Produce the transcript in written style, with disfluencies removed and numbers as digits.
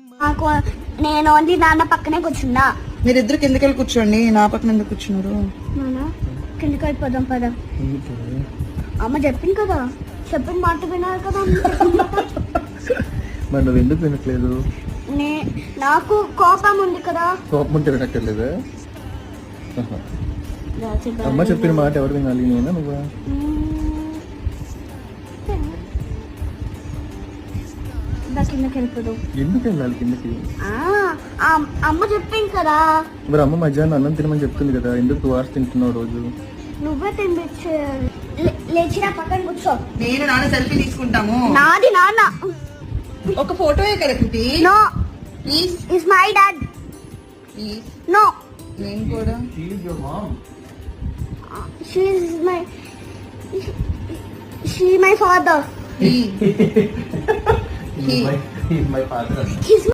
నాకు నేను ఓన్లీ నాన్న పక్కనే కూర్చున్నా. మీరిద్దరు కిందకెళ్ళి కూర్చోండి, నా పక్కన ఎందుకు కూర్చున్నారు? నాన్న కిందకి వెళ్ళిపోదాం పద. అమ్మ చెప్పింది కదా, చెప్పిన మాట వినాలి కదా. మరి నువ్వు ఎందుకు వినట్లేదు? నాకు కోపం ఉంది కదా. కోపం ఉంటే వినట్లేదా? అమ్మ చెప్పిన మాట ఎవరు వినాలి, నేనా నువ్వా? కిందకి వెళ్ళిపోదాం. ఎందుకు వెళ్ళాలి కిందకి? అమ్మ చెప్పింది కదా. మరి అమ్మ మధ్యాహ్నం అన్నం తినమని చెప్తుంది కదా, ఎందుకు 2 hours తింటున్నావు రోజు? నువ్వే తినిపించే. లేచిన పక్కన కూర్చో. నేను నాన్న సెల్ఫీ తీసుకుంటాము. నాది నాన్న. ఒక ఫోటోయే కదా కుట్టి. No please. Is my dad. Please. No నేను కూడా. She my father. He's my father. He's